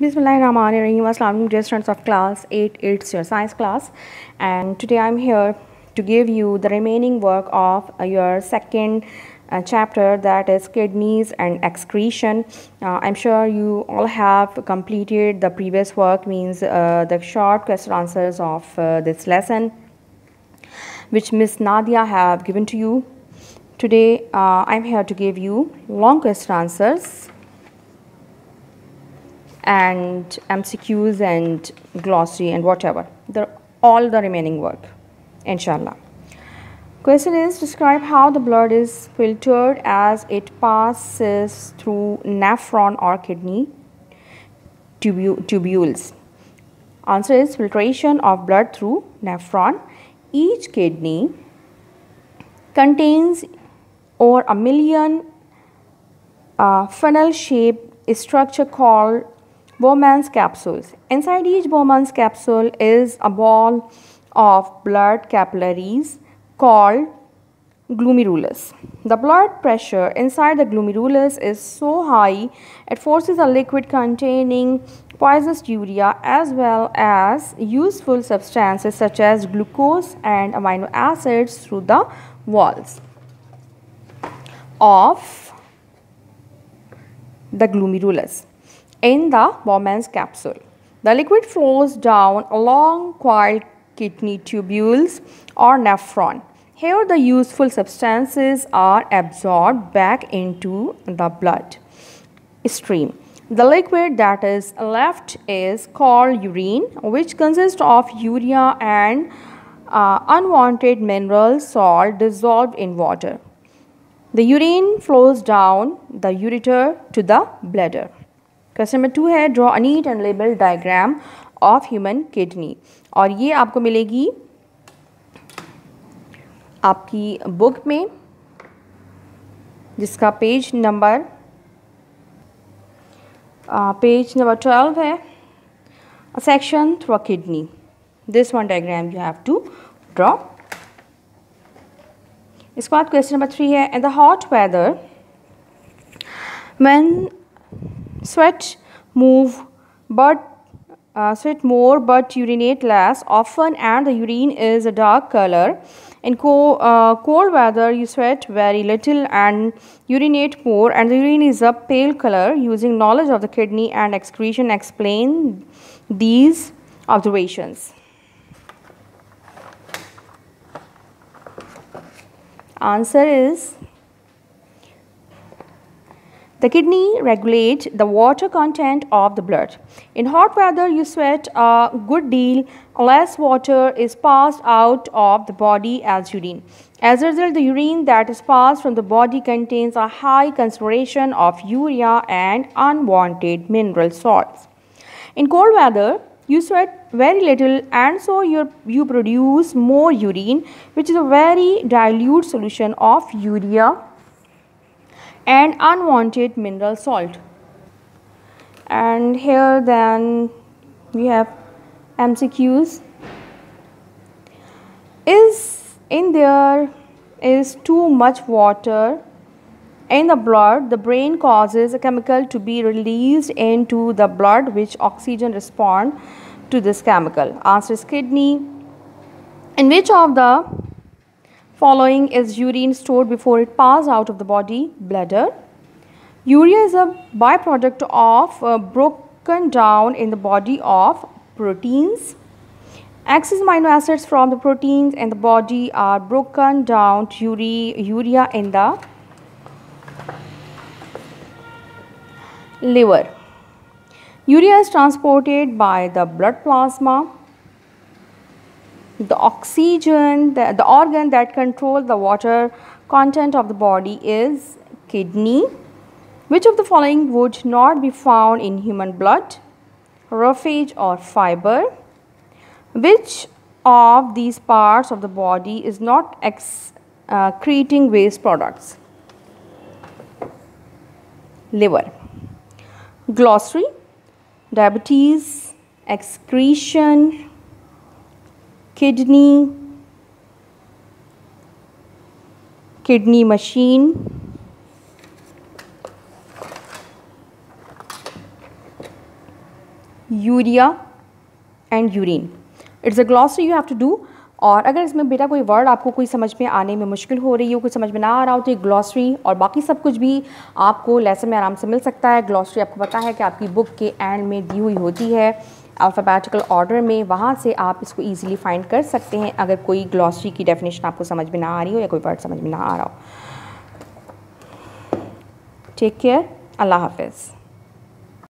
Bismillahirrahmanirrahim. Assalamu alaikum, dear students of class 8. It's your science class, and today I'm here to give you the remaining work of your second chapter, that is kidneys and excretion. I'm sure you all have completed the previous work, means the short question answers of this lesson, which Miss Nadia have given to you. Today I'm here to give you long question answers and MCQs and glossary and whatever, all the remaining work, inshallah. Question is, describe how the blood is filtered as it passes through nephron or kidney tubules. Answer is filtration of blood through nephron. Each kidney contains over a million funnel-shaped structure called Bowman's capsules. Inside each Bowman's capsule is a ball of blood capillaries called glomerulus. The blood pressure inside the glomerulus is so high it forces a liquid containing poisonous urea as well as useful substances such as glucose and amino acids through the walls of the glomerulus. In the Bowman's capsule, the liquid flows down along coiled kidney tubules or nephron. Here the useful substances are absorbed back into the blood stream. The liquid that is left is called urine, which consists of urea and unwanted mineral salt dissolved in water. The urine flows down the ureter to the bladder. Question number 2 है, draw a neat and label diagram of human kidney, और ये आपको मिलेगी आपकी book में, जिसका page number 12 है, section through a kidney. This one diagram you have to draw. इसके बाद क्वेश्चन नंबर 3 है, in the hot weather when sweat more but urinate less often and the urine is a dark color. In cold weather you sweat very little and urinate more and the urine is a pale color. Using knowledge of the kidney and excretion, explain these observations. Answer is, the kidney regulates the water content of the blood. In hot weather, you sweat a good deal. Less water is passed out of the body as urine. As a result, the urine that is passed from the body contains a high concentration of urea and unwanted mineral salts. In cold weather, you sweat very little and so you produce more urine, which is a very dilute solution of urea and unwanted mineral salt. And here then we have MCQs. There is too much water in the blood, the brain causes a chemical to be released into the blood which oxygen respond to this chemical. Answer is kidney. In which of the following is urine stored before it passes out of the body? Bladder. Urea is a byproduct of broken down in the body of proteins. Excess amino acids from the proteins in the body are broken down to urea in the liver. Urea is transported by the blood plasma. The oxygen, the organ that controls the water content of the body is kidney. Which of the following would not be found in human blood? Roughage or fiber? Which of these parts of the body is not excreting waste products? Liver. Glossary: diabetes, excretion, kidney, kidney machine, urea and urine. It's a glossary you have to do. और अगर इसमें बेटा कोई word आपको कोई समझ में आने में मुश्किल हो रही हो, कुछ समझ में ना आ रहा हो, तो ये ग्लॉसरी और बाकी सब कुछ भी आपको लेसन में आराम से मिल सकता है। ग्लॉसरी आपको पता है कि आपकी बुक के एंड में दी हुई होती है अल्फ़ाबेटिकल ऑर्डर में, वहाँ से आप इसको ईजिली फाइंड कर सकते हैं अगर कोई ग्लॉसरी की डेफिनेशन आपको समझ में ना आ रही हो या कोई वर्ड समझ में ना आ रहा हो। टेक केयर, अल्लाह हाफिज़।